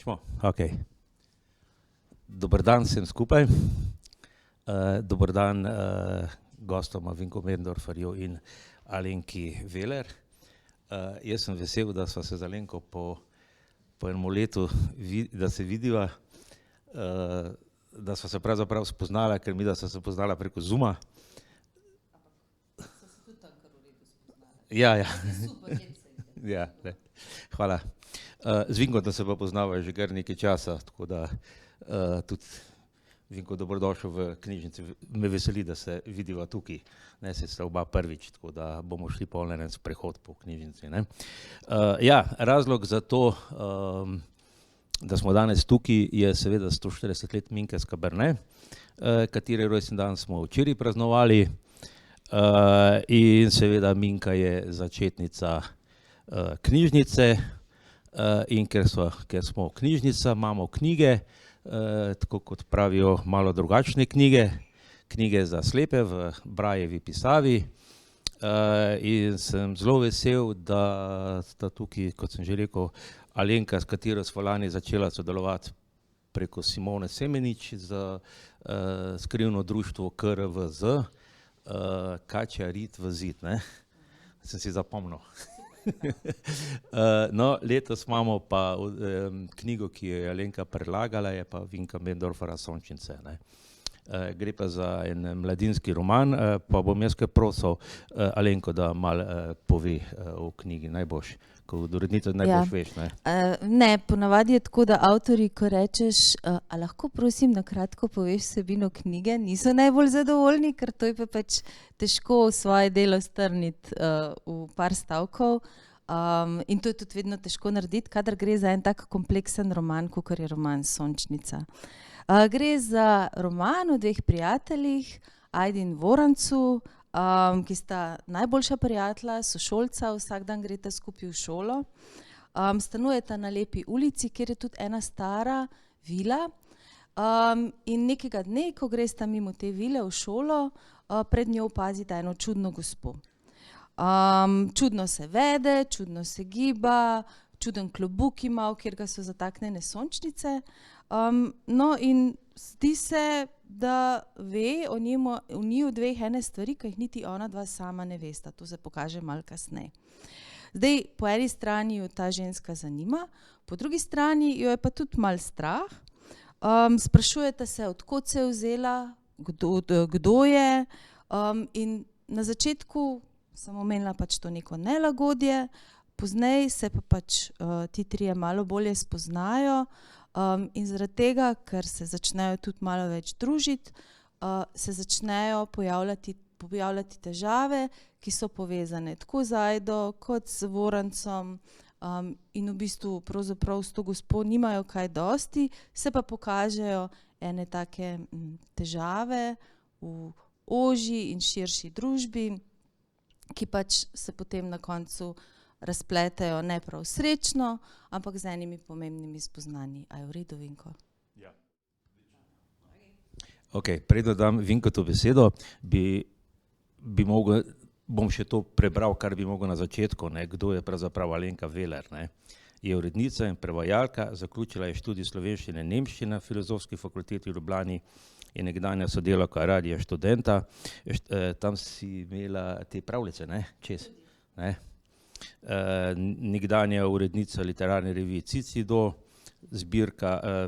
Smo? Ok. Dober dan vsem skupaj. Dober dan gostoma Vinku Möderndorferju in Alenki Veler. Jaz sem vesel, da sva se z Alenko po enem letu, da se vidiva, da sva se pravzaprav spoznala, ker midva sva se poznala preko Zooma. So se tudi tam kar v redu spoznala. Ja, ja. Super, lep se vidi. Ja, hvala. Z Vinkom se pa poznava že kar nekaj časa, tako da tudi Vinko, dobrodošel v knjižnici. Me veseli, da se vidiva tukaj. Ne, se sta oba prvič, tako da bomo šli pol na en sprehod po knjižnici, ne. Ja, razlog za to, da smo danes tukaj, je seveda 140 let Minke Skaberne, katere rojstni dan smo včeraj praznovali. In seveda Minka je začetnica knjižnice, in ker smo knjižnica, imamo knjige, tako kot pravijo, malo drugačne knjige, knjige za slepe v Braillevi pisavi. In sem zelo vesel, da sta tukaj, kot sem že rekel, Alenka, s katero sva lani začela sodelovati preko Simone Semenič za skrivno društvo KRVZ, Kačja rit v zid, ne? Sem si zapomnil. No, letos imamo pa knjigo, ki jo je Alenka predlagala, je pa Vinka Möderndorferja Sončnice, ne. Gre pa za en mladinski roman, pa bom jaz kar prosil Alenko, da malo pove o knjigi, najboljš, kot urednica najboljš veš, ne. Ne, ponavadi je tako, da avtorji, ko rečeš, a lahko prosim na kratko poveš vsebino knjige, niso najbolj zadovoljni, ker to je pa pač težko svoje delo strniti v par stavkov. In to je tudi vedno težko narediti, kadar gre za en tak kompleksen roman, kakor je roman Sončnica. Gre za roman o dveh prijateljih, Ajdi in Vorancu, ki sta najboljša prijatelja, sošolca, vsak dan gresta skupaj v šolo. Stanujeta na lepi ulici, kjer je tudi ena stara vila. In nekega dne, ko gresta mimo te vile v šolo, pred njo opazita eno čudno gospo. Čudno se vede, čudno se giba, čuden klobuk ima, v katerega so zataknjene sončnice. No, in zdi se, da ve o njiju dveh ene stvari, ki jih niti ona dva sama ne vesta. To se pokaže malo kasneje. Zdaj, po eni strani jo ta ženska zanima, po drugi strani jo je pa tudi malo strah. Sprašujeta se, od kod se je vzela, kdo je, in na začetku sem omenila pač to neko nelagodje, pozneje se pa pač ti trije malo bolje spoznajo, in zaradi tega, ker se začnejo tudi malo več družiti, se začnejo pojavljati težave, ki so povezane tako z Ajdo kot z Vorancem, in v bistvu pravzaprav s to gospo nimajo kaj dosti, se pa pokažejo ene take težave v ožji in širši družbi, ki pač se potem na koncu razpletejo ne prav srečno, ampak z enimi pomembnimi spoznanji. A je v redu, Vinko? Ja. Ok, preden dam Vinkotu besedo, bom še to prebral, kar bi mogel na začetku, ne, kdo je pravzaprav Alenka Veler, ne. Je urednica in prevajalka, zaključila je študij slovenščine in nemščine na Filozofski fakulteti v Ljubljani, je nekdanja sodelavka Radia Študenta. Tam si imela te pravljice, ne, čez, ne. Nekdanja urednica literarne revije Cicido,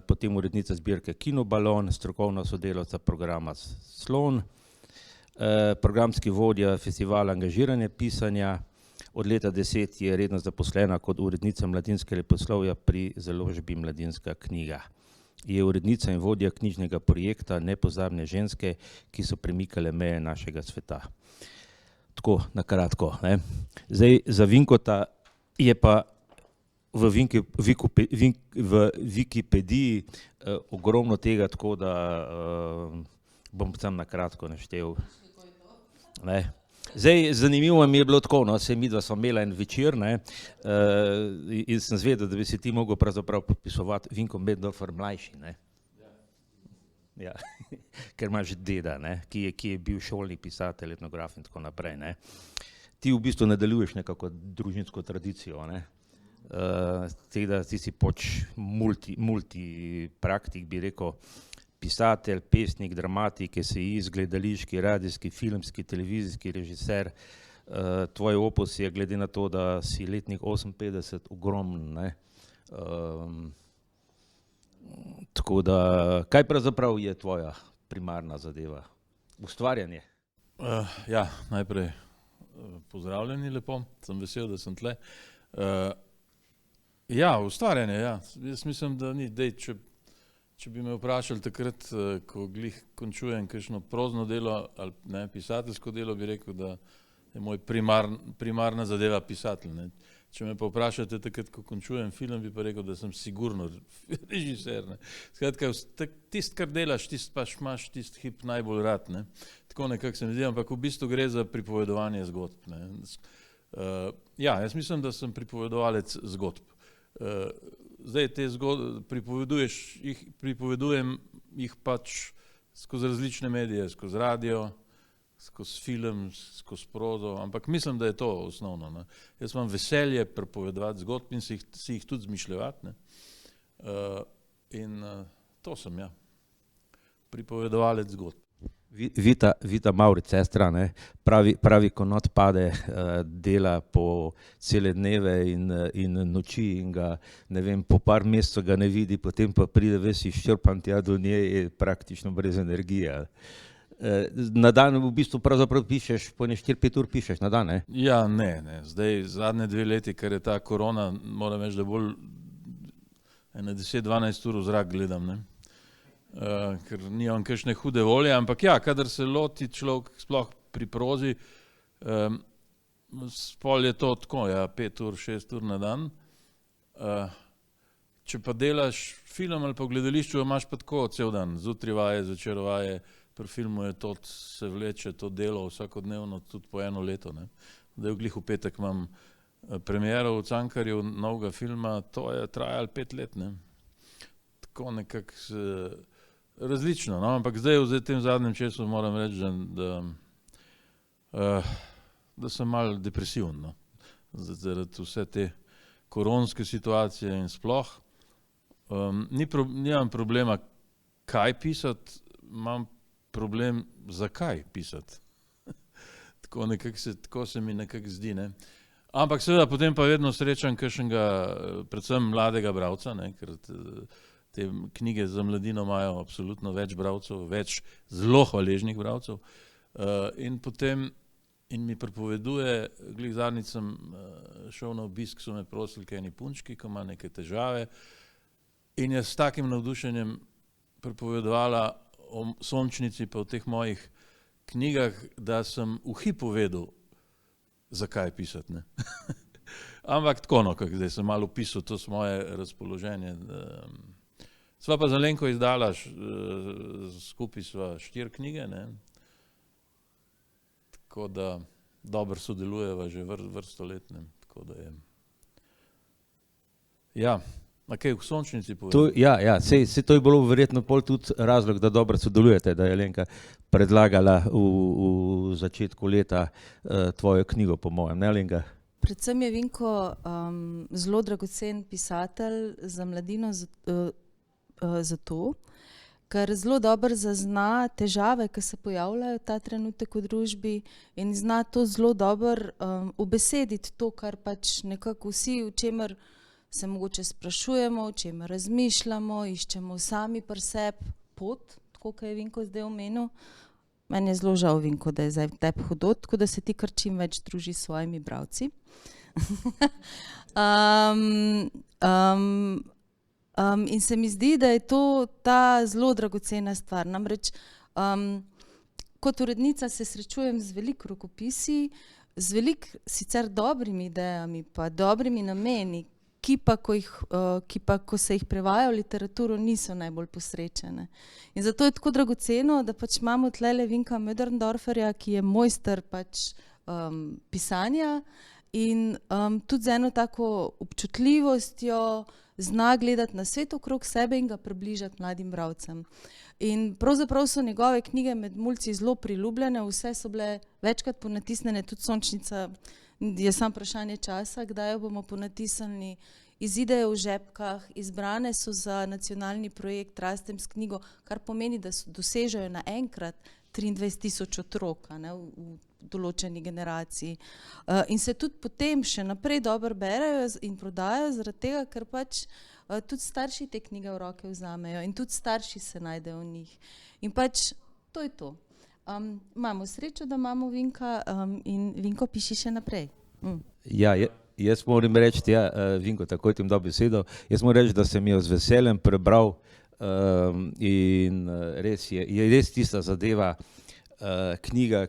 potem urednica zbirke Kinobalon, strokovna sodelavca programa Slon, programski vodja festivala Angažiranje pisanja, od leta 2010 je redno zaposlena kot urednica mladinskega leposlovja pri založbi Mladinska knjiga. Je urednica in vodja knjižnega projekta Nepozabne ženske, ki so premikale meje našega sveta. Tako, na kratko, ne. Zdaj, za Vinkota je pa v Wikipediji ogromno tega, tako da bom tam na kratko naštel. Ne. Zdaj, zanimivo mi je bilo tako, no, saj midva sva imela en večer, ne, in sem zvedel, da bi se ti mogel pravzaprav podpisovati Vinko Möderndorfer mlajši, ne. Ja, ker imaš deda, ne, ki je bil šolni pisatelj, etnograf in tako naprej, ne. Ti v bistvu nadaljuješ nekako družinsko tradicijo, ne. Teda ti si multipraktik, bi rekel, pisatelj, pesnik, dramatik, esejist, gledališki, radijski, filmski, televizijski režiser. Tvoj opus je, glede na to, da si letnik 58, ogromen, ne. Tako da, kaj pravzaprav je tvoja primarna zadeva? Ustvarjanje? Ja, najprej pozdravljeni lepo, sem vesel, da sem tle. Ja, ustvarjanje, ja. Jaz mislim, da ni, če bi me vprašali takrat, ko glih končujem kakšno prozno delo ali ne, pisateljsko delo, bi rekel, da je moj primarna zadeva pisatelj, ne. Če me pa vprašate takrat, ko končujem film, bi pa rekel, da sem sigurno režiser, ne. Skratka, tisto, kar delaš, tisto pač imaš tisti hip najbolj rad, ne. Tako nekako se mi zdi, ampak v bistvu gre za pripovedovanje zgodb, ne. Ja, jaz mislim, da sem pripovedovalec zgodb. Zdaj te zgodbe pripovedujem jih pač skozi različne medije, skozi radio, skozi film, skozi prozo, ampak mislim, da je to osnovno, ne. Jaz imam veselje pripovedovati zgodb in si jih tudi izmišljevati, ne. In to sem, ja. Pripovedovalec zgodb. Vita Mavrič, sestra, ne, pravi, ko not pade, dela po cele dneve in noči in ga, ne vem, po par mesecev ga ne vidi, potem pa pride ves izčrpan tja do nje, je praktično brez energije. Na dan v bistvu pravzaprav pišeš, po 4-5 ur pišeš na dan, ne? Ja, ne. Zdaj zadnje 2 leti, ker je ta korona, moram reči, da bolj 10-12 ur v zrak gledam, ne. Ker nimam kakšne hude volje, ampak ja, kadar se loti človek sploh pri prozi, pol je to tako, ja, 5 ur, 6 ur na dan. Če pa delaš film ali pa v gledališču, imaš pa tako cel dan, zjutraj vaje, zvečer vaje, pri filmu je to, se vleče to delo vsakodnevno, tudi po 1 leto, ne. Zdaj glih v petek imam premiero v Cankarju novega filma, to je trajalo 5 let, ne. Tako nekako različno, no, ampak zdaj v tem zadnjem času moram reči, da sem malo depresiven, no, zaradi vse te koronske situacije in sploh. Nimam problema, kaj pisati, imam problem, zakaj pisati. Tako se mi nekako zdi, ne. Ampak seveda potem pa vedno srečam kakšnega, predvsem mladega bralca, ne, ker te knjige za mladino imajo absolutno več bralcev, več zelo hvaležnih bralcev, in mi pripoveduje, glih zadnjič sem šel na obisk, so me prosili k eni punčki, ki ima neke težave, in je s takim navdušenjem pripovedovala o Sončnici pa o teh mojih knjigah, da sem v hipu vedel, zakaj pisati, ne. Ampak tako, no, kako zdaj sem malo opisal to svoje razpoloženje. Sva pa z Alenko izdala, skupaj sva 4 knjige, ne. Tako da dobro sodelujeva že vrsto let, ne, tako da je. Ja, a kaj v Sončnici povedal? Ja, sej to je bilo verjetno pol tudi razlog, da dobro sodelujete, da je Alenka predlagala v začetku leta tvojo knjigo, po mojem, ne, Alenka? Predvsem je Vinko zelo dragocen pisatelj za mladino, zato, ker zelo dobro zazna težave, ki se pojavljajo ta trenutek v družbi in zna to zelo dobro ubesediti, to, kar pač nekako vsi, o čemer se mogoče sprašujemo, o čemer razmišljamo, iščemo sami pri sebi pot, tako kot je Vinko zdaj omenil. Meni je zelo žal, Vinko, da je zdaj tebi hudo, tako da se ti kar čim več druži s svojimi bralci. In se mi zdi, da je to ta zelo dragocena stvar. Namreč kot urednica se srečujem z veliko rokopisi, z veliko sicer dobrimi idejami pa dobrimi nameni, ki pa, ko se jih prevaja v literaturo, niso najbolj posrečene. In zato je tako dragoceno, da pač imamo tlele Vinka Möderndorferja, ki je mojster pač pisanja in tudi z eno tako občutljivostjo zna gledati na svet okrog sebe in ga približati mladim bralcem. In pravzaprav so njegove knjige med mulci zelo priljubljene, vse so bile večkrat ponatisnjene, tudi Sončnica je samo vprašanje časa, kdaj jo bomo ponatisnili, izidejo v žepkah, izbrane so za nacionalni projekt Rastem s knjigo, kar pomeni, da dosežejo naenkrat 23.000 otrok, a ne, v določeni generaciji. In se tudi potem še naprej dobro berejo in prodajajo, zaradi tega, ker pač tudi starši te knjige v roke vzamejo in tudi starši se najdejo v njih. In pač to je to. Imamo srečo, da imamo Vinka in Vinko, piši še naprej. Ja, jaz moram reči, Vinko, takoj ti bom dal besedo, jaz moram reči, da sem jo z veseljem prebral in res je res tista zadeva, knjiga,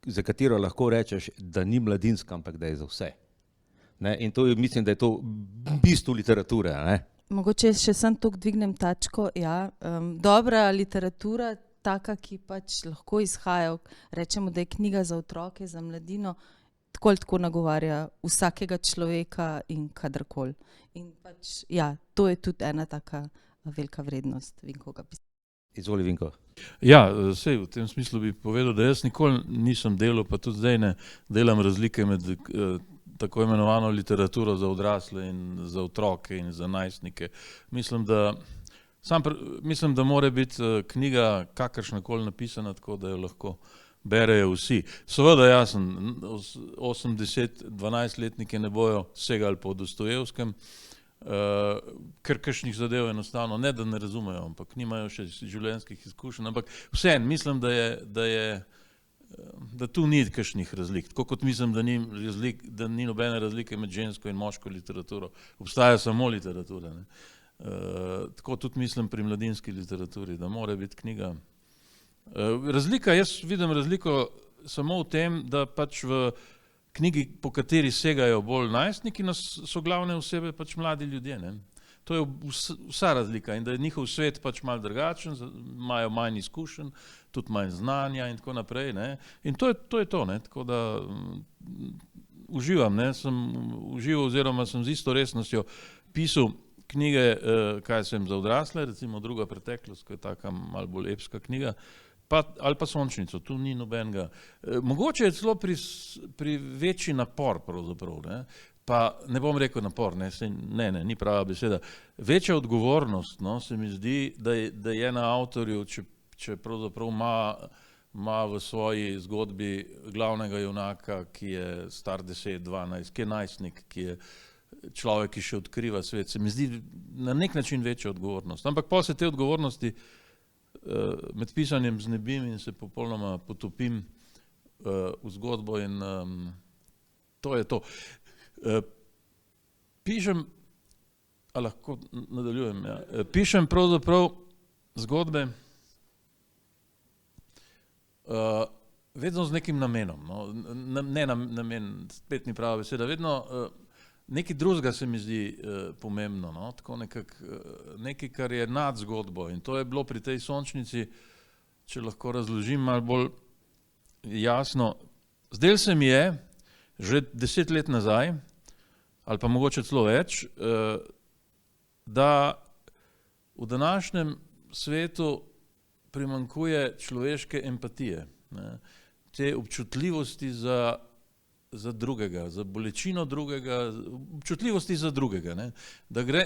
za katero lahko rečeš, da ni mladinska, ampak da je za vse. Ne? In to mislim, da je to bistvo literature. Ne? Mogoče še sem toliko dvignem tačko, ja. Dobra literatura, taka, ki pač lahko izhaja, rečemo, da je knjiga za otroke, za mladino, tako ali tako nagovarja vsakega človeka in kadarkoli. In pač, ja, to je tudi ena taka velika vrednost Vinkovega pisanja. Izvoli, Vinko. Ja, sej v tem smislu bi povedal, da jaz nikoli nisem delal, pa tudi zdaj ne delam razlike med tako imenovano literaturo za odrasle in za otroke in za najstnike. Mislim, da mora biti knjiga kakršnakoli napisana, tako da jo lahko berejo vsi. Seveda jasno, 8-10-12-letniki ne bojo segali po Dostojevskem, ker kakšnih zadev enostavno ne, da ne razumejo, ampak nimajo še življenjskih izkušenj, ampak vseeno mislim, da tu ni kakšnih razlik, tako kot mislim, da ni nobene razlike med žensko in moško literaturo, obstaja samo literatura, ne. Tako tudi mislim pri mladinski literaturi, da mora biti knjiga. Razlika, jaz vidim razliko samo v tem, da pač v knjigi, po kateri segajo bolj najstniki, so glavne osebe pač mladi ljudje, ne. To je vsa razlika in da je njihov svet pač malo drugačen, imajo manj izkušenj, tudi manj znanja in tako naprej, ne. In to je to, ne, tako da uživam, ne, sem užival oziroma sem z isto resnostjo pisal knjige, kaj sem za odrasle, recimo Druga preteklost, ko je taka malo bolj epska knjiga, ali pa Sončnico, tu ni nobenega. Mogoče je celo pri večji napor pravzaprav, ne, pa ne bom rekel napor, ne, ni prava beseda. Večja odgovornost, no, se mi zdi, da je na avtorju, če pravzaprav ima v svoji zgodbi glavnega junaka, ki je star 10-12, ki je najstnik, ki je človek, ki še odkriva svet, se mi zdi na nek način večja odgovornost. Ampak pa se te odgovornosti med pisanjem znebim in se popolnoma potopim v zgodbo in to je to. Pišem, a lahko nadaljujem, ja. Pišem pravzaprav zgodbe vedno z nekim namenom, no. Ne namen, spet ni prava beseda, vedno nekaj drugega se mi zdi pomembno, no, tako nekaj, kar je nad zgodbo in to je bilo pri tej Sončnici, če lahko razložim malo bolj jasno. Zdelo se mi je, že 10 let nazaj, ali pa mogoče celo več, da v današnjem svetu primanjkuje človeške empatije, ne, te občutljivosti za drugega, za bolečino drugega, občutljivosti za drugega, ne?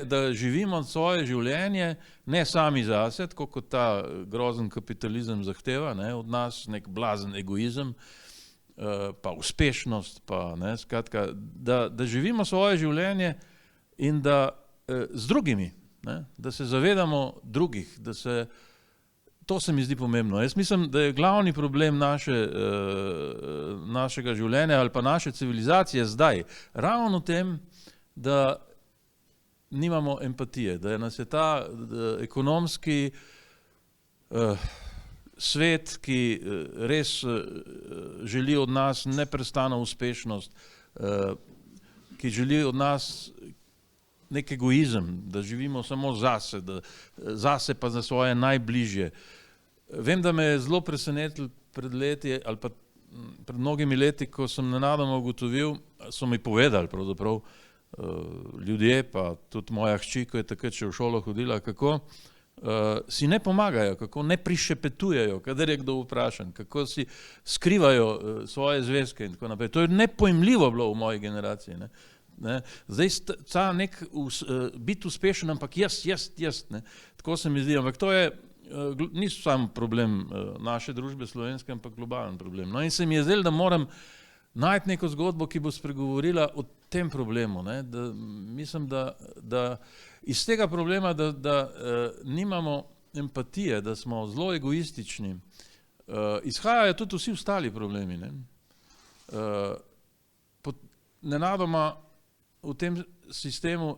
Da živimo svoje življenje ne sami zase, tako kot ta grozen kapitalizem zahteva, ne? Od nas nek blazen egoizem, pa uspešnost, pa ne, skratka, da živimo svoje življenje in da z drugimi, ne? Da se zavedamo drugih, to se mi zdi pomembno. Jaz mislim, da je glavni problem našega življenja ali pa naše civilizacije zdaj ravno v tem, da nimamo empatije, da nas je ta ekonomski svet, ki res želi od nas neprestano uspešnost, ki želi od nas nek egoizem, da živimo samo zase pa za svoje najbližje. Vem, da me je zelo presenetil pred leti ali pa pred mnogimi leti, ko sem nenadoma ugotovil, so mi povedali pravzaprav ljudje, pa tudi moja hči, ko je takrat še v šolo hodila, kako si ne pomagajo, kako ne prišepetujejo, kadar je kdo vprašan, kako si skrivajo svoje zvezke in tako naprej. To je nepojmljivo bilo v moji generaciji, ne. Ne. Zdaj biti uspešen, ampak jaz. Ne. Tako se mi zdi, ampak to je, ni samo problem naše družbe slovenske, ampak globalen problem. No in se mi je zdelo, da moram najti neko zgodbo, ki bo spregovorila o tem problemu. Ne. Da, mislim, da iz tega problema, da nimamo empatije, da smo zelo egoistični, izhajajo tudi vsi ostali problemi. Ne. Nenadoma v tem sistemu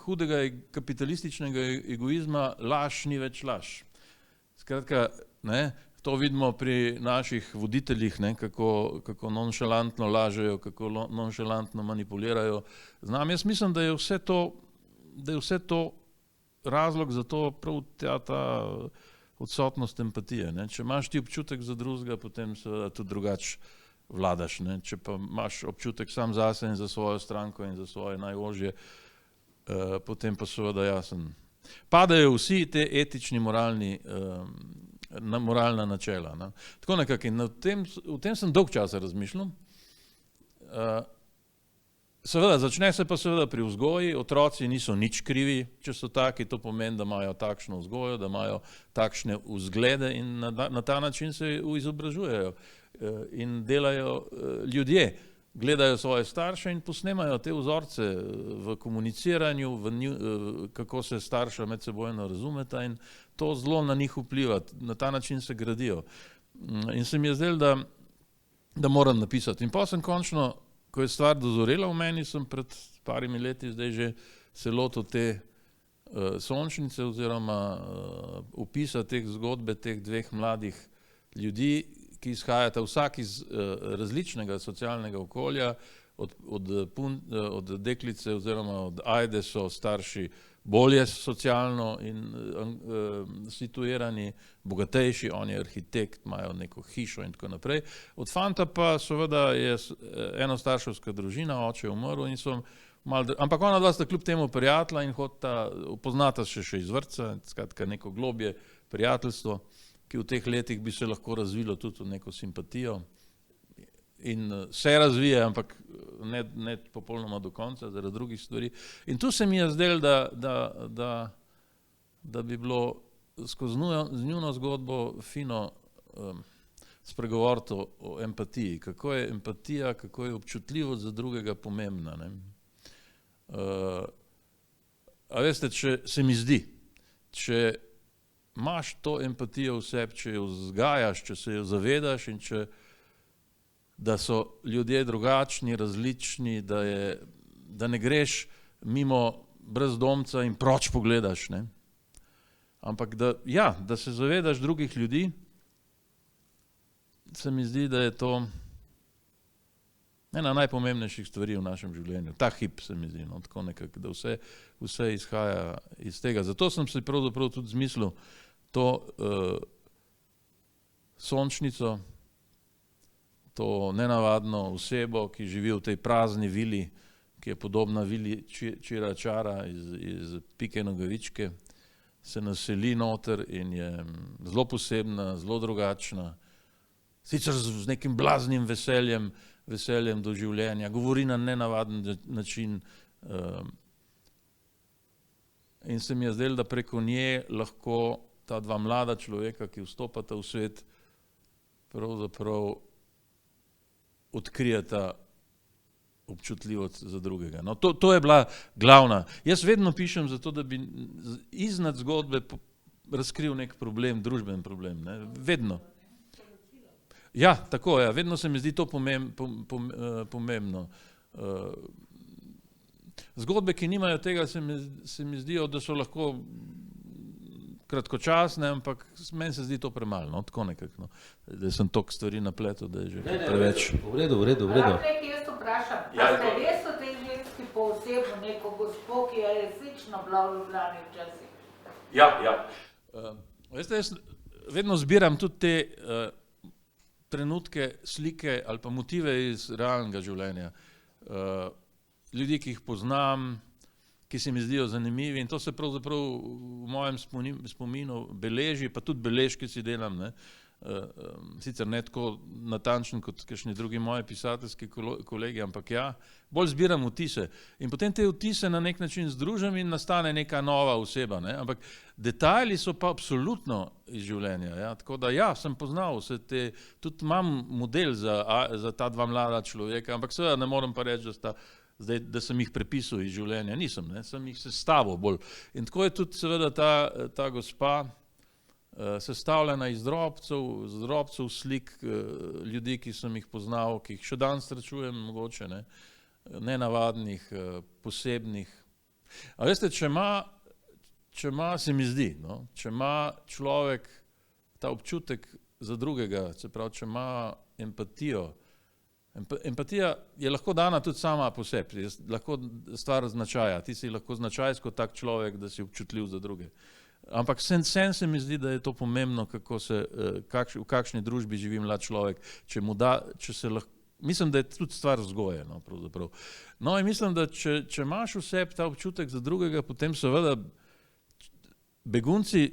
hudega kapitalističnega egoizma laž ni več laž. Skratka, ne, to vidimo pri naših voditeljih, ne, kako nonšalantno lažejo, kako nonšalantno manipulirajo z nami. Jaz mislim, da je vse to razlog za to prav ta odsotnost empatije. Ne. Če imaš ti občutek za drugega, potem seveda tudi drugače vladaš. Ne. Če pa imaš občutek sam zase in za svojo stranko in za svoje najožje, potem pa seveda jasen. Padajo vsi te etični, moralna načela. Ne. Tako nekako in v tem sem dolg časa razmišljal. Seveda, začne se pa seveda pri vzgoji, otroci niso nič krivi, če so taki, to pomeni, da imajo takšno vzgojo, da imajo takšne vzglede in na ta način se izobražujejo in delajo ljudje. Gledajo svoje starše in posnemajo te vzorce v komuniciranju, kako se starša medsebojno razumeta in to zelo na njih vpliva, na ta način se gradijo. In se mi je zdelo, da moram napisati. In potem sem končno, ko je stvar dozorela v meni, sem pred parimi leti zdaj že se lotil te Sončnice oziroma opisa teh zgodbe teh dveh mladih ljudi, ki izhajata vsak iz različnega socialnega okolja, od deklice oziroma od Ajde so starši bolje socialno in situirani, bogatejši, on je arhitekt, imajo neko hišo in tako naprej. Od fanta pa seveda je enostarševska družina, oče je umrl in so ampak ona dva sta kljub temu prijatelja in poznata se še iz vrtca, skratka neko globje prijateljstvo, ki v teh letih bi se lahko razvilo tudi v neko simpatijo in se razvije, ampak ne popolnoma do konca, zaradi drugih stvari. In tu se mi je zdelo, da bi bilo skozi njuno zgodbo fino spregovoriti o empatiji. Kako je empatija, kako je občutljivost za drugega pomembna. Ne? A veste, če se mi zdi, če imaš to empatijo v sebi, če jo vzgajaš, če se jo zavedaš in da so ljudje drugačni, različni, da ne greš mimo brezdomca in proč pogledaš, ne? Ampak da se zavedaš drugih ljudi, se mi zdi, da je to ena najpomembnejših stvari v našem življenju. Ta hip se mi zdi, no, tako nekako, da vse izhaja iz tega. Zato sem si pravzaprav tudi zmislil to Sončnico, to nenavadno osebo, ki živi v tej prazni vili, ki je podobna vili Čira Čara iz Pike Nogavičke, se naseli noter in je zelo posebna, zelo drugačna, sicer z nekim blaznim veseljem do življenja, govori na nenavaden način in se mi je zdelo, da preko nje lahko ta dva mlada človeka, ki vstopata v svet, pravzaprav odkrijeta občutljivost za drugega. No, to je bila glavna. Jaz vedno pišem zato, da bi iznad zgodbe razkril nek problem, družben problem. Ne? Vedno. Ja, tako je. Vedno se mi zdi to pomembno. Zgodbe, ki nimajo tega, se mi zdijo, da so lahko kratkočasne, ampak meni se zdi to premalo, no, tako nekako, no. Da sem toliko stvari napletel, da je že preveč. V redu. Nekaj jaz vprašam, a ste res o tej ženski poosebno neko gospo, ki je resnično bila v Ljubljani včasih? Ja. Veste, jaz vedno zbiram tudi te trenutke, slike ali pa motive iz realnega življenja. Ljudi, ki jih poznam, ki se mi zdijo zanimivi in to se pravzaprav v mojem spominu beleži, pa tudi beležke si delam, ne, sicer ne tako natančen kot kakšni drugi moji pisateljski kolegi, ampak ja, bolj zbiram vtise. In potem te vtise na nek način združim in nastane neka nova oseba, ne? Ampak detajli so pa absolutno iz življenja, ja? Tako da ja, sem poznal vse te, tudi imam model za ta dva mlada človeka, ampak seveda ne morem pa reči, da sem jih prepisal iz življenja, nisem, ne? Sem jih sestavil bolj. In tako je tudi seveda ta gospa sestavljena iz drobcev slik ljudi, ki sem jih poznal, ki jih še danes srečujem mogoče, ne? Nenavadnih, posebnih. A veste, če ima, se mi zdi, no? Če ima človek ta občutek za drugega, se pravi, če ima empatijo. Empatija je lahko dana tudi sama po sebi, je lahko stvar značaja. Ti si lahko značajsko tak človek, da si občutljiv za druge. Ampak sen se mi zdi, da je to pomembno, v kakšni družbi živi mlad človek, če se lahko, mislim, da je tudi stvar vzgoje, no, pravzaprav. No, in mislim, da če imaš v sebi ta občutek za drugega, potem seveda begunci,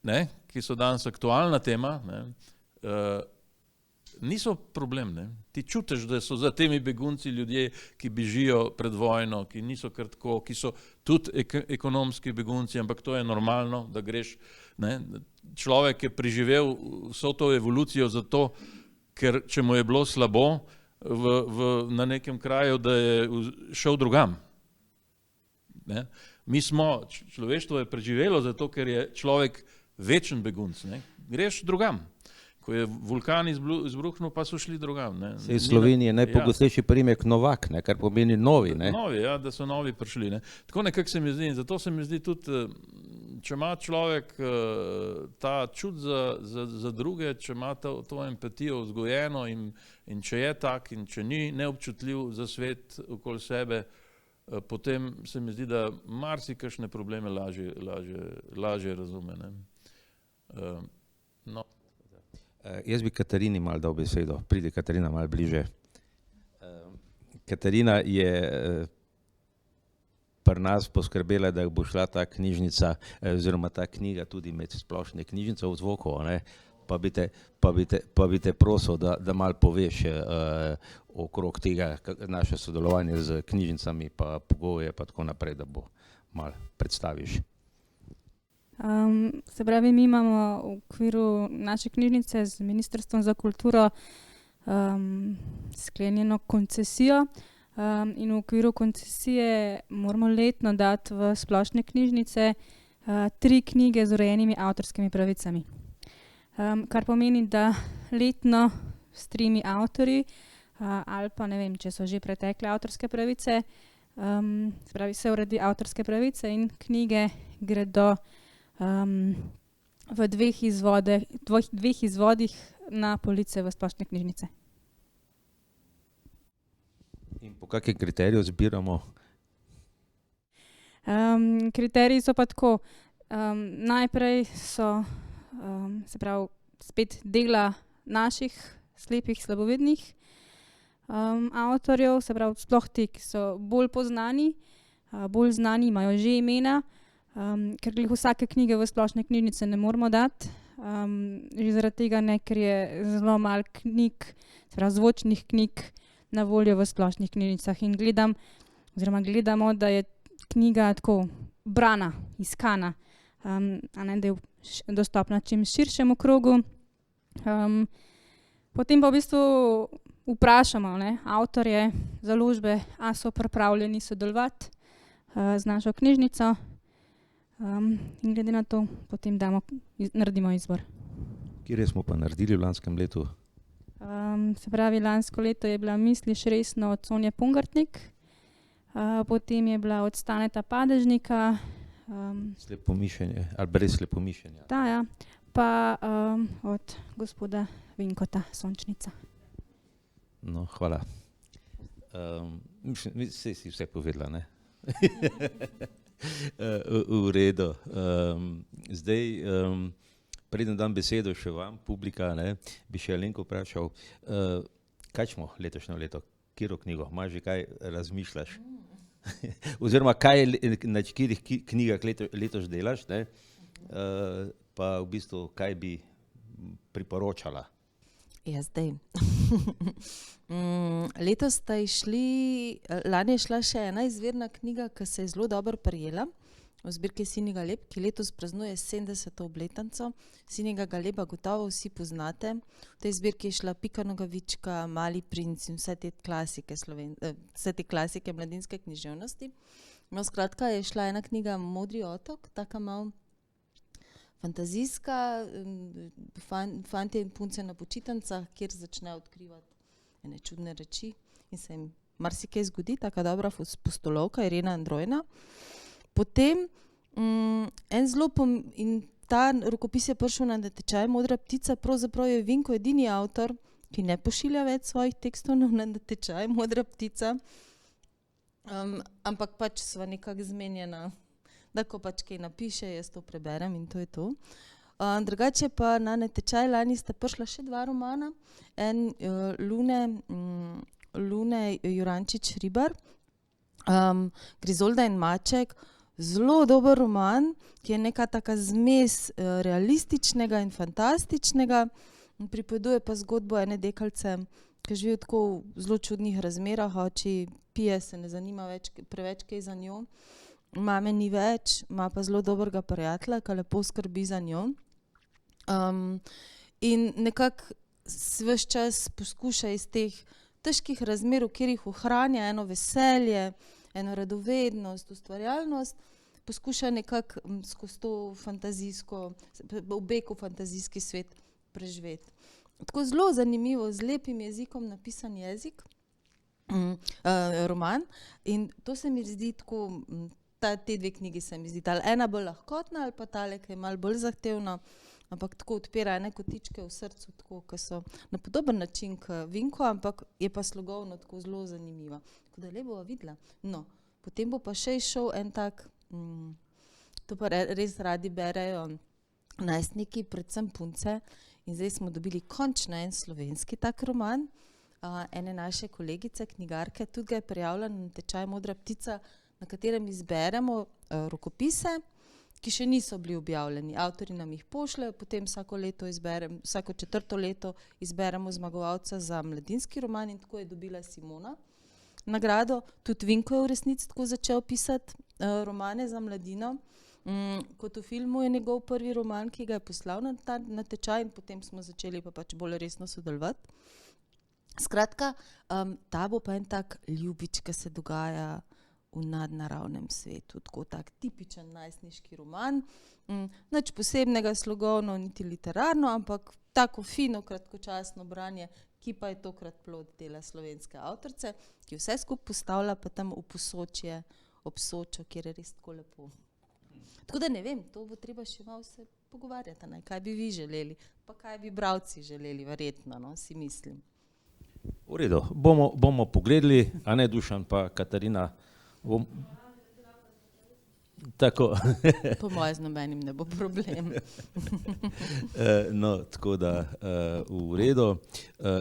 ne, ki so danes aktualna tema, ne, niso problem, ne. Ti čutiš, da so za temi begunci ljudje, ki bežijo pred vojno, ki niso kar tako, ki so tudi ekonomski begunci, ampak to je normalno, da greš, ne. Človek je preživel vso to evolucijo zato, ker če mu je bilo slabo na nekem kraju, da je šel drugam. Ne. Človeštvo je preživelo zato, ker je človek večen begunc, ne. Greš drugam. Ko je vulkan izbruhnil, pa so šli drugam. V Sloveniji je najpogostejši priimek Novak, ne, kar pomeni novi. Ne? Novi, ja, da so novi prišli. Ne. Tako nekako se mi zdi, in zato se mi zdi tudi, če ima človek ta čut za druge, če ima to empatijo vzgojeno in če je tak in če ni neobčutljiv za svet okoli sebe, potem se mi zdi, da marsikakšne probleme lažje razume. Ne. No. Jaz bi Katarini malo dal besedo. Pridi Katarina malo bliže. Katarina je pri nas poskrbela, da bo šla ta knjižnica oziroma ta knjiga tudi med splošne knjižnice v Zvoku, ne? Pa bi te prosil, da malo poveš okrog tega naše sodelovanje z knjižnicami, pa pogoje, pa tako naprej, da bo malo predstaviš. Se pravi, mi imamo v okviru naše knjižnice z Ministrstvom za kulturo sklenjeno koncesijo in v okviru koncesije moramo letno dati v splošne knjižnice 3 knjige z urejenimi avtorskimi pravicami. Kar pomeni, da letno s 3 avtorji ali pa ne vem, če so že pretekle avtorske pravice, se pravi, se uredi avtorske pravice in knjige gredo v 2 izvodih na police v splošne knjižnice. In po kakšnem kriteriju zbiramo? Kriteriji so pa tako, najprej so, se pravi, spet dela naših slepih, slabovidnih avtorjev, se pravi, sploh ti, ki so bolj poznani, bolj znani, imajo že imena, ker glih vsake knjige v splošne knjižnice ne moramo dati, že zaradi tega ne, ker je zelo malo knjig, se pravi zvočnih knjig na voljo v splošnih knjižnicah in gledamo, da je knjiga tako brana, iskana, da je dostopna čim širšemu krogu. Potem pa v bistvu vprašamo, ne, avtorje, založbe, a so pripravljeni sodelovati z našo knjižnico. In glede na to potem naredimo izbor. Kje smo pa naredili v lanskem letu? Se pravi, lansko leto je bila Misliš resno od Sonje Pungartnik, potem je bila od Staneta Padežnika. Slepomišljenje, ali brez slepomišljenja. Da, ja. Pa od gospoda Vinkota Sončnica. No, hvala. Si vse povedala, ne? V redu. Zdaj, preden dam besedo še vam, publika, ne, bi še Alenko vprašal, kaj smo letošnjo leto, katero knjigo, imaš že kaj razmišljaš? Oziroma, na katerih knjigah letos delaš, ne? Pa v bistvu, kaj bi priporočala? Ja, zdaj. Letos sta išli, lani je šla še ena izvirna knjiga, ki se je zelo dobro prijela, v zbirki Sinjega lep, ki letos praznuje 70. obletnico. Sinjega Galeba gotovo vsi poznate. V tej zbirki je šla Pika Nogavička, Mali princ in vse te klasike mladinske književnosti. No, skratka, je šla ena knjiga Modri otok, taka malo fantazijska, fantje in punce na počitnicah, kjer začne odkrivati ene čudne reči in se jim marsikaj zgodi, taka dobra pustolovka, Irena Androjna. Potem in ta rokopis je prišel na natečaj Modra ptica, pravzaprav je Vinko edini avtor, ki ne pošilja več svojih tekstov na natečaj Modra ptica, ampak pač sva nekako zmenjena, da ko pač kaj napiše, jaz to preberem in to je to. Drugače pa na natečaj lani sta prišla še dva romana, en Lune Jurančič-Hribar, Grizolda in maček, zelo dober roman, ki je neka taka zmes realističnega in fantastičnega, pripoveduje pa zgodbo ene deklice, ki živi tako v zelo čudnih razmerah, oči pije, se ne zanima preveč kaj za njo, mame ni več, ima pa zelo dobrega prijatelja, ki lepo skrbi za njo. In nekako ves čas poskuša iz teh težkih razmer, v katerih ohranja eno veselje, eno radovednost, ustvarjalnost, poskuša nekako skozi to fantazijsko, beg v fantazijski svet preživeti. Tako zelo zanimivo, z lepim jezikom napisan jezik, roman, in to se mi zdi tako, te dve knjigi se mi zdi, ena bolj lahkotna ali pa tale, ki je malo bolj zahtevna, ampak tako odpira ene kotičke v srcu, tako, ki so na podoben način kot Vinko, ampak je pa slogovno tako zelo zanimiva. Tako da le bova videla. No, potem bo pa še išel en tak, to pa res radi berejo najstniki, predvsem punce, in zdaj smo dobili končno en slovenski tak roman, ene naše kolegice, knjigarke, tudi ga je prijavila na natečaj Modra ptica, na katerem izberemo rokopise, ki še niso bili objavljeni. Avtorji nam jih pošljejo, potem vsako četrto leto izberemo zmagovalca za mladinski roman in tako je dobila Simona nagrado. Tudi Vinko je v resnici tako začel pisati romane za mladino. Kot v filmu je njegov prvi roman, ki ga je poslal na ta natečaj, in potem smo začeli pa pač bolj resno sodelovati. Skratka, ta bo pa en tak ljubič, ki se dogaja v nadnaravnem svetu, tako tak tipičen najstniški roman, nič posebnega slogovno, niti literarno, ampak tako fino, kratkočasno branje, ki pa je tokrat plod dela slovenske avtorice, ki vse skupaj postavlja pa tam v Posočje, ob Sočo, kjer je res tako lepo. Tako da ne vem, to bo treba še malo se pogovarjati, kaj bi vi želeli, pa kaj bi bralci želeli, verjetno, no, si mislim. V redu, bomo pogledali, a ne Dušan pa Katarina. Tako. Po moje z nobenim ne bo problem. No, tako da v redu.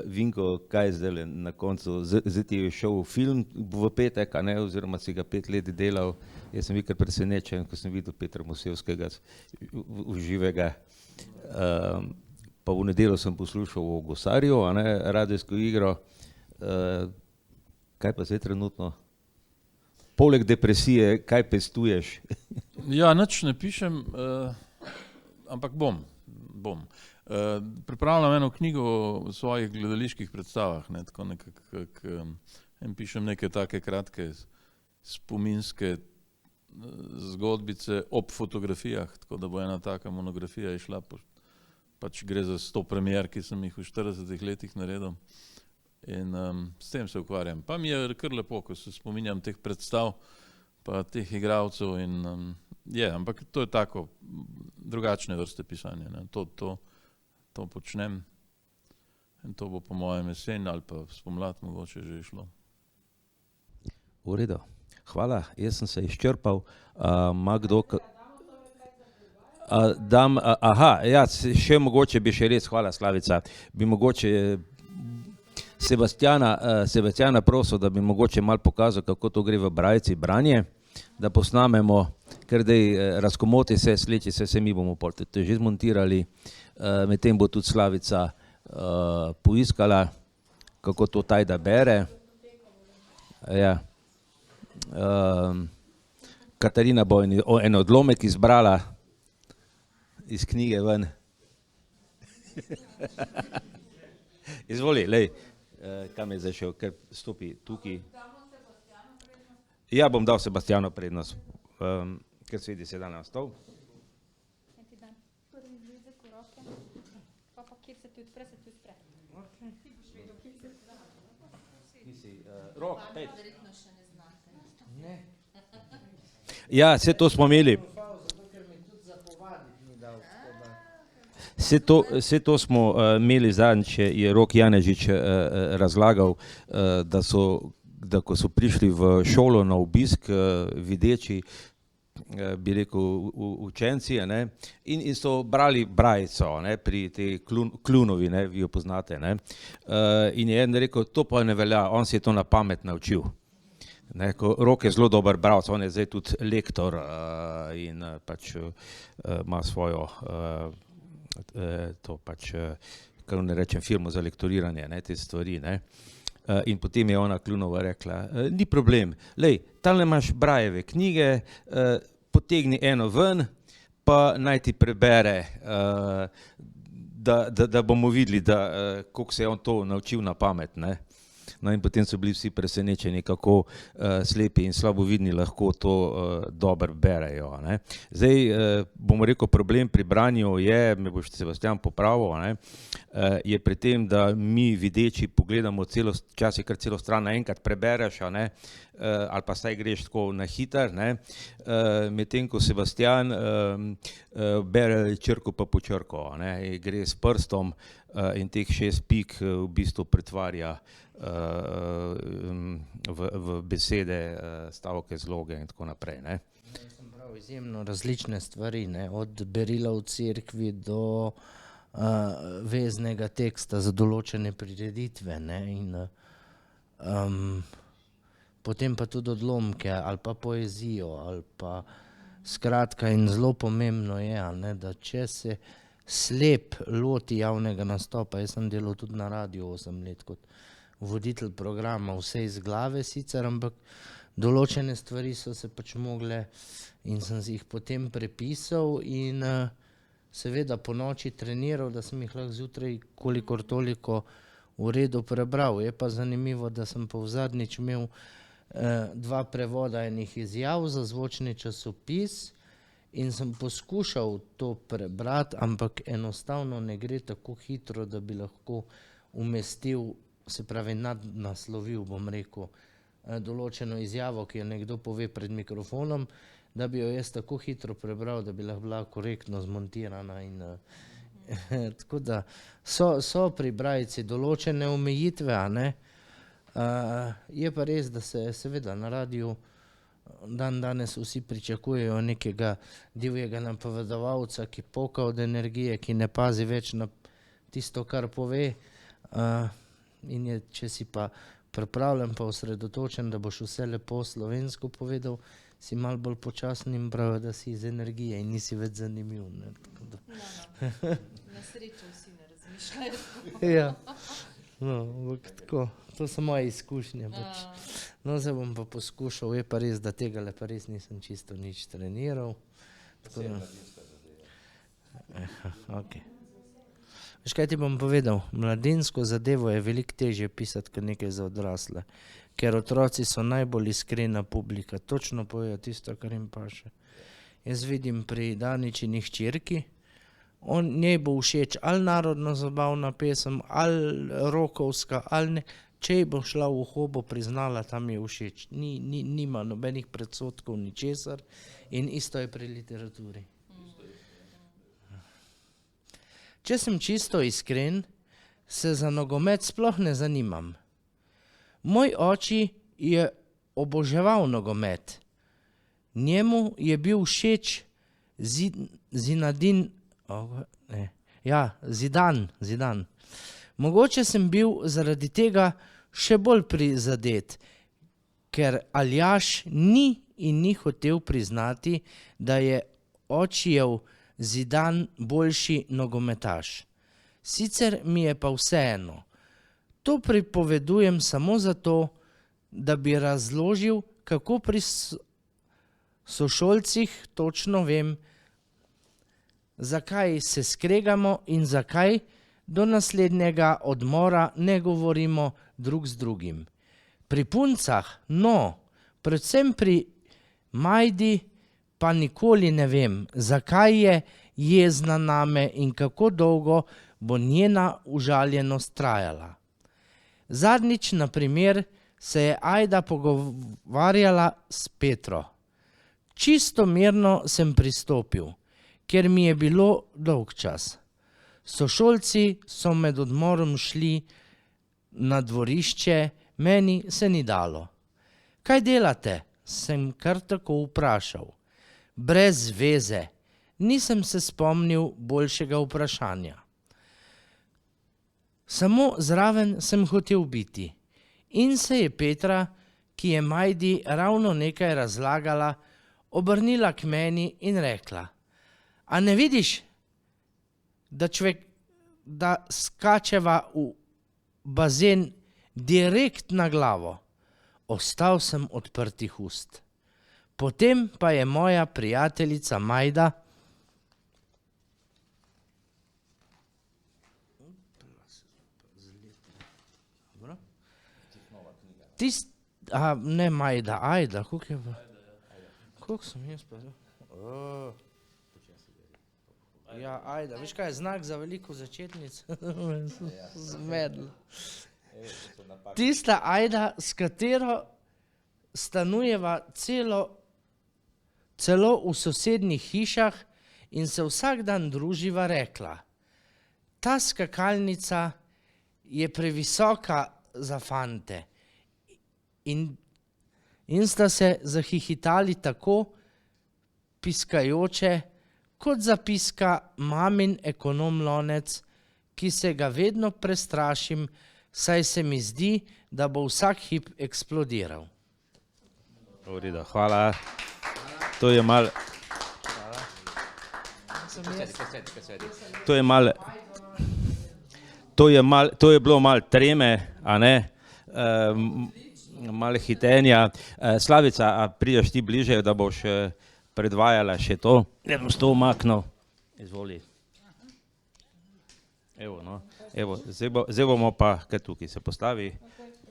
Vinko, kaj zdaj na koncu? Zdaj ti je šel film v petek, a ne, oziroma si ga 5 let delal. Jaz sem bil kar presenečen, ko sem videl Petra Mosevskega v živega. Pa v nedeljo sem poslušal o Gosarju, a ne, radijsko igro. Kaj pa zdaj trenutno? Poleg depresije, kaj pestuješ? Ja, nič ne pišem, ampak bom. Pripravljam eno knjigo o svojih gledaliških predstavah, ne, tako nekako, pišem neke take kratke spominske zgodbice ob fotografijah, tako da bo ena taka monografija išla, pač gre za 100 premier, ki sem jih v 40 letih naredil. In s tem se ukvarjam. Pa mi je kar lepo, ko se spominjam teh predstav, pa teh igralcev in ampak to je tako drugačne vrste pisanja. To počnem in to bo po mojem jesen ali pa spomlad mogoče že išlo. V redu. Hvala, jaz sem se izčrpal. Ma kdo... še mogoče bi še res, hvala Slavica, bi mogoče Sebastiana prosil, da bi mogoče malo pokazal, kako to gre v brajci branje, da posnamemo, ker dej razkomoti se, sleči se, mi bomo pol tudi že zmontirali, medtem bo tudi Slavica poiskala, kako to Tajda bere. Ja. Katarina bo en odlomek izbrala iz knjige ven. Izvoli, lej, kam je zdaj šel, ker stopi tukaj. Ja, bom dal Sebastianu prednost, ker sedi se da na stol. Rok, ja, vse to smo imeli. Vse to smo imeli zadnjič, je Rok Janežič razlagal, da ko so prišli v šolo na obisk videči, bi rekel, učenci, in so brali brajico pri tej Klunovi, vi jo poznate. In je en rekel, to pa ne velja, on si je to na pamet naučil. Rok je zelo dober bralec, on je zdaj tudi lektor in pač ima svojo, to pač, kar ne rečem, firmo za lektoriranje, te stvari. In potem je ona Klunova rekla, ni problem, lej, tamle imaš Brajeve knjige, potegni eno ven, pa naj ti prebere, da bomo videli, koliko se je on to naučil na pamet. No in potem so bili vsi presenečeni, kako slepi in slabovidni lahko to dobro berejo. Zdaj, bomo rekel, problem pri branju je, me boš Sebastian popravil, je pri tem, da mi videči pogledamo včasih kar celo stran naenkrat prebereš, ali pa saj greš tako na hiter, medtem ko Sebastian bere črko pa po črko, gre s prstom in teh 6 pik v bistvu pretvarja v besede, stavke, zloge in tako naprej. Sem prav izjemno različne stvari, od berila v cerkvi do veznega teksta za določene prireditve, in potem pa tudi odlomke ali pa poezijo ali pa skratka, in zelo pomembno je, da če se slep loti javnega nastopa, jaz sem delal tudi na radiju 8 let kot voditelj programa, vse iz glave sicer, ampak določene stvari so se pač mogle in sem si jih potem prepisal in seveda po noči treniral, da sem jih lahko zjutraj kolikor toliko v redu prebral. Je pa zanimivo, da sem pa zadnjič imel 2 prevoda enih izjav za zvočni časopis in sem poskušal to prebrati, ampak enostavno ne gre tako hitro, da bi lahko umestil, se pravi nadnaslovil, bom rekel, določeno izjavo, ki jo nekdo pove pred mikrofonom, da bi jo jaz tako hitro prebral, da bi lahko bila korektno zmontirana. In tako da so pri brajici določene omejitve, je pa res, da se seveda na radiju danes vsi pričakujejo nekega divjega napovedovalca, ki poka od energije, ki ne pazi več na tisto, kar pove, in je, če si pa pripravljen pa osredotočen, da boš vse lepo slovensko povedal, si malo bolj počasen in pravijo, da si iz energije in nisi več zanimiv. Na srečo vsi ne razmišljajo. Ja, tako, to so moje izkušnje. No, zdaj bom pa poskušal, je pa res, da tega pa res nisem čisto nič treniral. Ok. Veš, kaj ti bom povedal? Mladinsko zadevo je veliko težje pisati, kot nekaj za odrasle, ker otroci so najbolj iskrena publika, točno povejo tisto, kar jim paše. Jaz vidim pri Daničinih hčerki, njej bo všeč ali narodno zabavna pesem, ali rokovska, ali ne, če ji bo šla v uho, bo priznala, tam je všeč. Nima nobenih predsotkov, ničesar in isto je pri literaturi. Če sem čisto iskren, se za nogomet sploh ne zanimam. Moj oči je oboževal nogomet. Njemu je bil všeč Zidane. Mogoče sem bil zaradi tega še bolj prizadet, ker Aljaž ni in ni hotel priznati, da je očijev Zidane boljši nogometaš. Sicer mi je pa vseeno. To pripovedujem samo zato, da bi razložil, kako pri sošolcih točno vem, zakaj se skregamo in zakaj do naslednjega odmora ne govorimo drug z drugim. Pri puncah, no, predvsem pri Majdi pa nikoli ne vem, zakaj je jezna name in kako dolgo bo njena užaljenost trajala. Zadnjič, na primer, se je Ajda pogovarjala s Petro. Čisto mirno sem pristopil, ker mi je bilo dolgčas. Sošolci so med odmorom šli na dvorišče, meni se ni dalo. Kaj delate? Sem kar tako vprašal. Brez veze. Nisem se spomnil boljšega vprašanja. Samo zraven sem hotel biti. In se je Petra, ki je Majdi ravno nekaj razlagala, obrnila k meni in rekla: A ne vidiš, da skačeva v bazen direkt na glavo? Ostal sem odprtih ust. Potem pa je moja prijateljica Majda ne Majda, Ajda, koliko je pa? Koliko sem jaz pa? Ja, Ajda, veš kaj je znak za veliko začetnic? Zmedlo. Tista Ajda, s katero stanujeva celo v sosednjih hišah in se vsak dan druživa, rekla: Ta skakalnica je previsoka za fante. In sta se zahihitali tako piskajoče, kot zapiska mamin ekonom lonec, ki se ga vedno prestrašim, saj se mi zdi, da bo vsak hip eksplodiral. V redu, hvala. To je malo... To je bilo malo treme, a ne? Malo hitenja. Slavica, a prideš ti bliže, da boš predvajala še to? Ja bom to umaknil. Izvoli. Evo, no. Evo, zdaj bomo pa, kaj tukaj se postavi.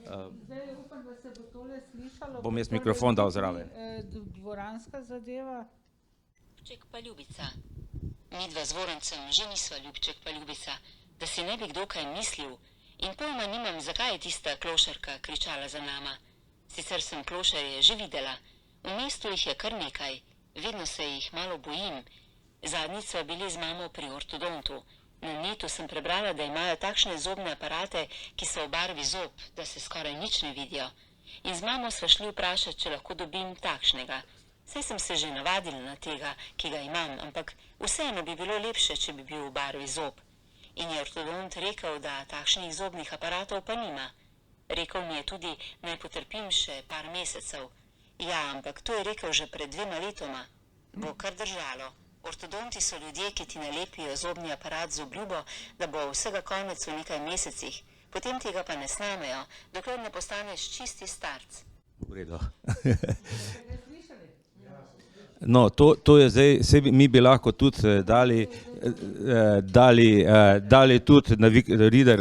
Zdaj upam, da se bo tole slišalo. Bom jaz mikrofon dal zraven. Dvoranska zadeva. Ljubček pa ljubica. Midva z Vorancem že nisva ljubček pa ljubica, da si ne bi kdo kaj mislil. In pojma nimam, zakaj je tista klošarka kričala za nama. Sicer sem klošarje že videla. V mestu jih je kar nekaj. Vedno se jih malo bojim. Zadnjič sva bili z mamo pri ortodontu. Na netu sem prebrala, da imajo takšne zobne aparate, ki so v barvi zob, da se skoraj nič ne vidijo. In z mamo sva šli vprašati, če lahko dobim takšnega. Saj sem se že navadila na tega, ki ga imam, ampak vseeno bi bilo lepše, če bi bil v barvi zob. In je ortodont rekel, da takšnih zobnih aparatov pa nima. Rekel mi je tudi, naj potrpim še par mesecev. Ja, ampak to je rekel že pred 2 letoma. Bo kar držalo. Ortodonti so ljudje, ki ti nalepijo zobni aparat z obljubo, da bo vsega konec v nekaj mesecih. Potem tega pa ne snamejo, dokler ne postaneš čisti starc. V redu. No, to je zdaj, mi bi lahko tudi dali tudi na reader,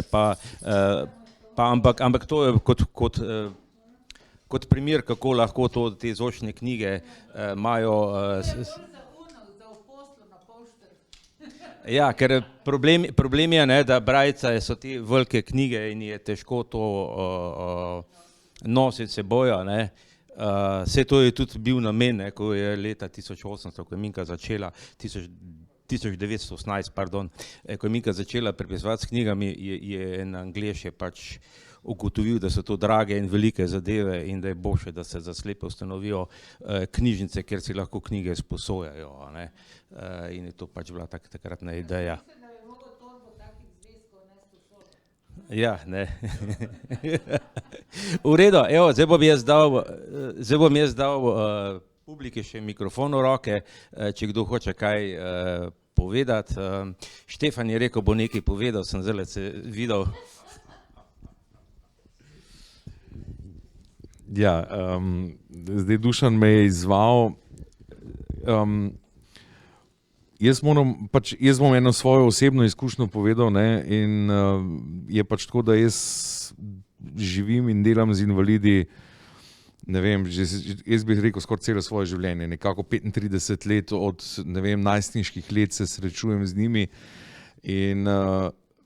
ampak to je kot primer, kako lahko te zvočne knjige imajo... Ja, ker problem je, da brajca so te velike knjige in je težko to nositi seboj. Vse to je tudi bil namen, ko je leta 1800, ko je Minka začela, 1918, pardon, ko je Minka začela prepisovati s knjigami, je en Anglež pač ugotovil, da so to drage in velike zadeve in da je boljše, da se za slepe ustanovijo knjižnice, kjer si lahko knjige sposojajo. In je to pač bila takratna ideja. Ja, ne. V redu, evo, zdaj bom jaz dal publiki še mikrofon v roke, če kdo hoče kaj povedati. Štefan je rekel, bo nekaj povedal, sem zdaj se videl. Ja, zdaj Dušan me je izzval. Jaz bom eno svojo osebno izkušnjo povedal, ne, in je pač tako, da jaz živim in delam z invalidi, ne vem, jaz bi rekel skoraj celo svoje življenje, nekako 35 let, od ne vem, najstniških let se srečujem z njimi in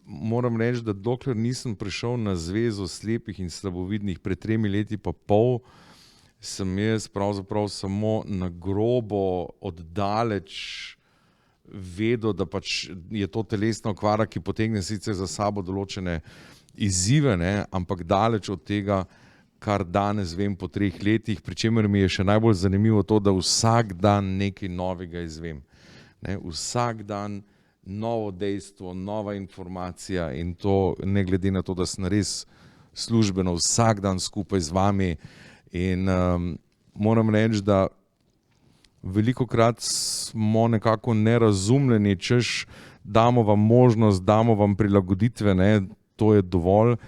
moram reči, da dokler nisem prišel na Zvezo slepih in slabovidnih pred 3 leti pa pol, sem jaz pravzaprav samo na grobo oddaleč vedel, da pač je to telesna okvara, ki potegne sicer za sabo določene izzive, ne, ampak daleč od tega, kar danes vem po 3 letih, pri čemer mi je še najbolj zanimivo to, da vsak dan nekaj novega izvem. Ne, vsak dan novo dejstvo, nova informacija in to ne glede na to, da sem res službeno vsak dan skupaj z vami in moram reči, da velikokrat smo nekako nerazumljeni, češ damo vam možnost, damo vam prilagoditve, ne, to je dovolj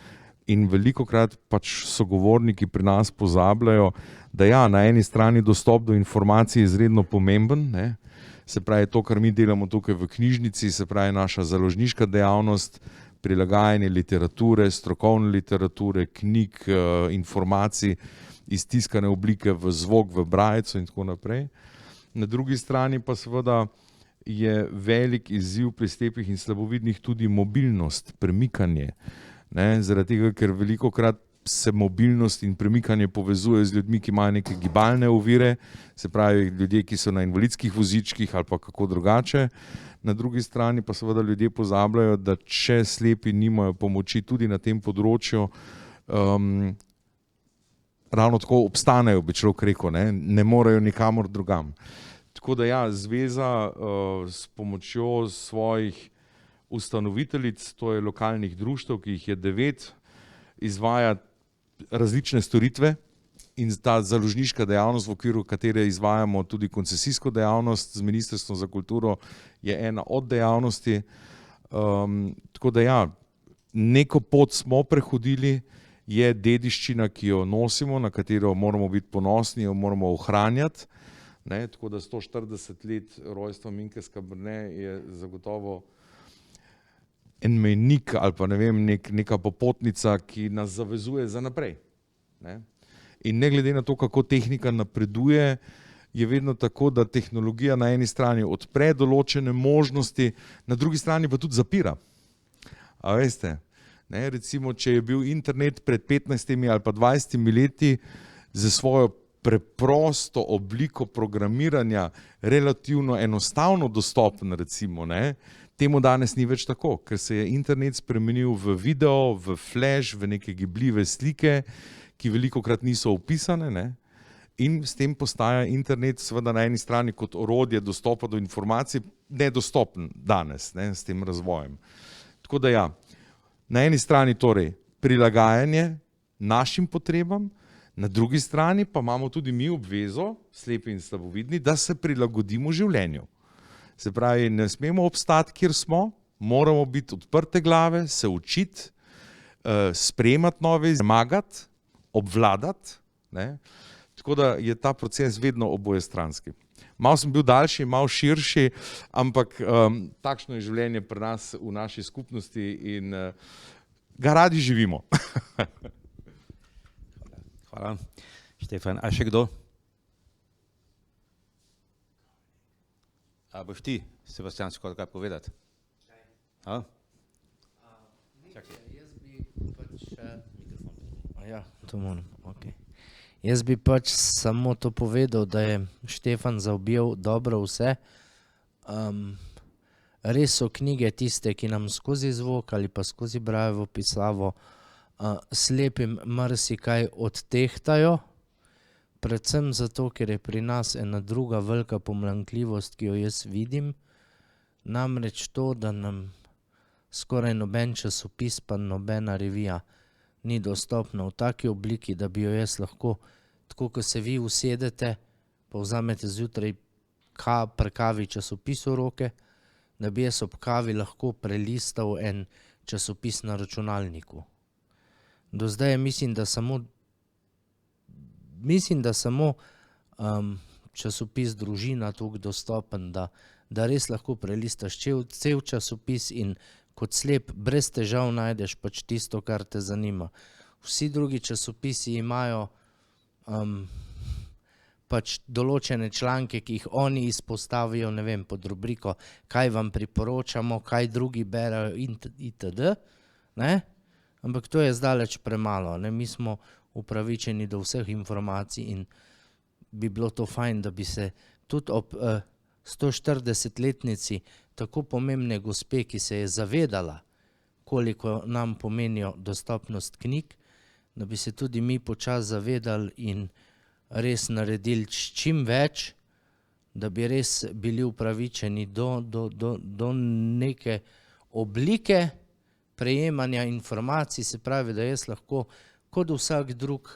in velikokrat pač sogovorniki pri nas pozabljajo, da ja, na eni strani dostop do informacij je izredno pomemben, ne, se pravi to, kar mi delamo tukaj v knjižnici, se pravi naša založniška dejavnost, prilagajanje literature, strokovne literature, knjig, informacij iz tiskane oblike v zvok, v brajcu in tako naprej. Na drugi strani pa seveda je velik izziv pri slepih in slabovidnih tudi mobilnost, premikanje. Ne, zaradi tega, ker velikokrat se mobilnost in premikanje povezuje z ljudmi, ki imajo neke gibalne ovire, se pravi ljudje, ki so na invalidskih vozičkih ali pa kako drugače. Na drugi strani pa seveda ljudje pozabljajo, da če slepi nimajo pomoči tudi na tem področju, ravno tako obstanejo, bi človek rekel, ne morejo nikamor drugam. Tako da ja, Zveza s pomočjo svojih ustanoviteljic, to je lokalnih društev, ki jih je 9, izvaja različne storitve in ta založniška dejavnost, v okviru katere izvajamo tudi koncesijsko dejavnost z Ministrstvom za kulturo, je ena od dejavnosti. Tako da ja, neko pot smo prehodili, je dediščina, ki jo nosimo, na katero moramo biti ponosni, jo moramo ohranjati. Ne, tako da 140 let rojstva Minke Skabrne je zagotovo en mejnik ali pa ne vem, neka popotnica, ki nas zavezuje za naprej. Ne. In ne glede na to, kako tehnika napreduje, je vedno tako, da tehnologija na eni strani odpre določene možnosti, na drugi strani pa tudi zapira. A veste, ne, recimo, če je bil internet pred 15 ali pa 20 leti za svojo preprosto obliko programiranja relativno enostavno dostopen, recimo, ne, temu danes ni več tako, ker se je internet spremenil v video, v flash, v neke gibljive slike, ki velikokrat niso opisane, ne, in s tem postaja internet seveda na eni strani kot orodje dostopa do informacij nedostopen danes, ne, s tem razvojem. Tako da ja, na eni strani torej prilagajanje našim potrebam, na drugi strani pa imamo tudi mi obvezo, slepi in slabovidni, da se prilagodimo življenju. Se pravi, ne smemo obstati, kjer smo, moramo biti odprte glave, se učiti, sprejemati nove, zmagati, obvladati. Ne? Tako da je ta proces vedno obojestranski. Malo sem bil daljši, malo širši, ampak takšno je življenje pri nas v naši skupnosti in ga radi živimo. Hvala. Štefan, a še kdo? A boš ti, Sebastian, skoraj kaj povedati? A? Jaz bi pač ja, to moram, ok. Jaz bi pač samo to povedal, da je Štefan zaobjel dobro vse. Res so knjige tiste, ki nam skozi zvok ali pa skozi brajevo pisavo slepim marsikaj odtehtajo, predvsem zato, ker je pri nas ena druga velika pomanjkljivost, ki jo jaz vidim, namreč to, da nam skoraj noben časopis pa nobena revija ni dostopna v taki obliki, da bi jo jaz lahko, tako ko se vi usedete, pa vzamete zjutraj pri kavi časopis v roke, da bi jaz ob kavi lahko prelistal en časopis na računalniku. Do zdaj mislim, da samo časopis Družina toliko dostopen, da res lahko prelistaš cel časopis in kot slep brez težav najdeš pač tisto, kar te zanima. Vsi drugi časopisi imajo pač določene članke, ki jih oni izpostavijo, ne vem, pod rubriko, kaj vam priporočamo, kaj drugi berajo itd. Ne? Ampak to je zdaleč premalo. Ne? Mi smo upravičeni do vseh informacij in bi bilo to fajn, da bi se tudi ob 140-letnici tako pomembne gospe, ki se je zavedala, koliko nam pomenijo dostopnost knjig, da bi se tudi mi počasi zavedali in res naredili čim več, da bi res bili upravičeni do neke oblike prejemanja informacij, se pravi, da jaz lahko kot vsak drug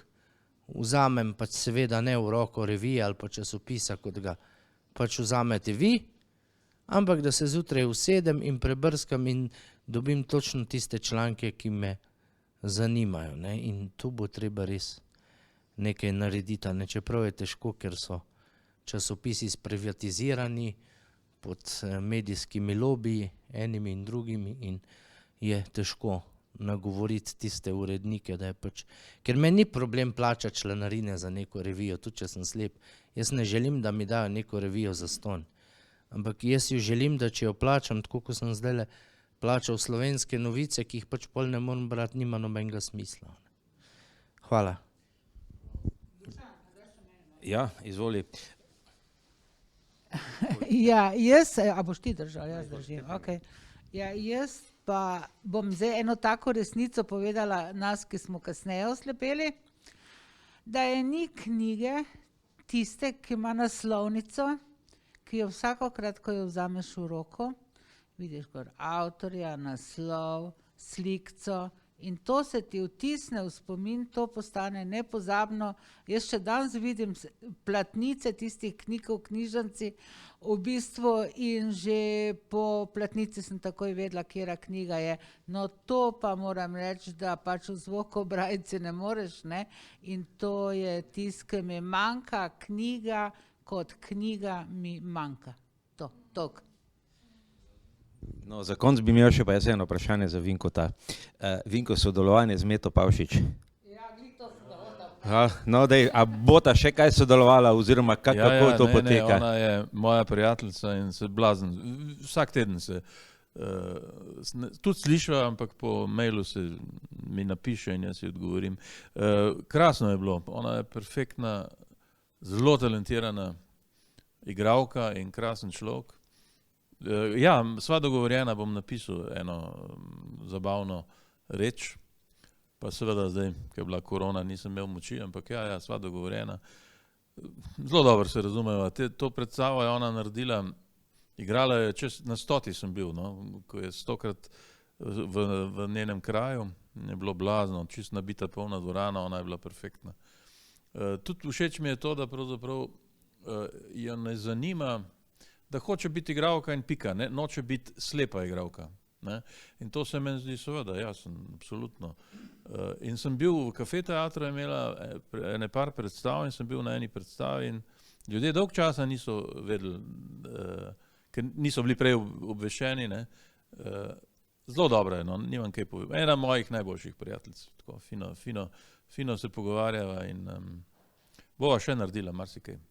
vzamem, pač seveda ne v roko revije ali pa časopisa, kot ga pač vzamete vi, ampak da se zjutraj usedem in prebrskam in dobim točno tiste članke, ki me zanimajo. Ne? In tu bo treba res nekaj narediti, ne? Čeprav je težko, ker so časopisi sprivatizirani pod medijskimi lobiji, enimi in drugimi, in je težko nagovoriti tiste urednike, da je pač, ker meni ni problem plačati članarine za neko revijo, tudi če sem slep. Jaz ne želim, da mi dajo neko revijo zastonj. Ampak jaz jo želim, da če jo plačam, tako kot sem zdajle plačal Slovenske novice, ki jih pač pol ne morem brati, nima nobenega smisla. Hvala. Ja, izvoli. Ja, a boš ti držal, jaz držim, okej. Ja, jaz pa bom zdaj eno tako resnico povedala nas, ki smo kasneje oslepeli, da je ni knjige tiste, ki ima naslovnico, ki jo vsakokrat, ko jo vzameš v roko, vidiš gor avtorja, naslov, slikco in to se ti vtisne v spomin, to postane nepozabno. Jaz še danes vidim platnice tistih knjig v knjižnici v bistvu in že po platnici sem takoj vedela, katera knjiga je. No to pa moram reči, da pač v zvokobrajci ne moreš, ne? In to je tisto, ki mi manjka, knjiga kot knjiga mi manjka. Toliko. No, za konc bi imel še pa jaz eno vprašanje za Vinkota. Vinko, sodelovanje z Meto Pavšič. Ja, glih to sem da. No, dej, a bota še kaj sodelovala oziroma kako to poteka? Ona je moja prijateljica in se blazim. Vsak teden se tudi slišva, ampak po mailu se mi napiše in jaz si odgovorim. Krasno je bilo. Ona je perfektna, zelo talentirana igralka in krasen človek. Ja, sva dogovorjena, bom napisal eno zabavno reč, pa seveda zdaj, ko je bila korona, nisem imel moči, ampak ja, sva dogovorjena. Zelo dobro se razumeva. To predstavo je ona naredila, igrala je, na 100 sem bil, no, ko je 100-krat v njenem kraju, je bilo blazno, čist nabita polna dvorana, ona je bila perfektna. Tudi všeč mi je to, da pravzaprav jo ne zanima, da hoče biti igralka in pika, ne? Noče biti slepa igralka. Ne? In to se meni zdi seveda, jasno, absolutno. In sem bil v Kafe teatru, imela ene par predstav in sem bil na eni predstavi in ljudje dolg časa niso vedeli, ker niso bili prej obveščeni, ne? Zelo dobro je, no, nimam kaj povedati. Ena mojih najboljših prijateljic, tako fino se pogovarjava in bova še naredila marsikaj.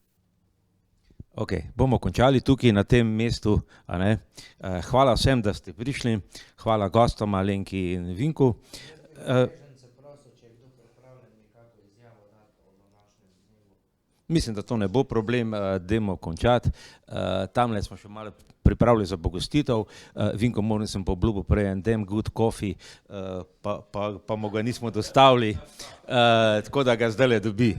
Ok, bomo končali tukaj na tem mestu. Hvala vsem, da ste prišli. Hvala gostom Alenki in Vinku. Mislim, da to ne bo problem, dajmo končati. Tamle smo še malo pripravili za pogostitev. Vinko, moram sem pa obljubil prej en damn good coffee, pa mu ga nismo dostavili, tako da ga zdajle dobi.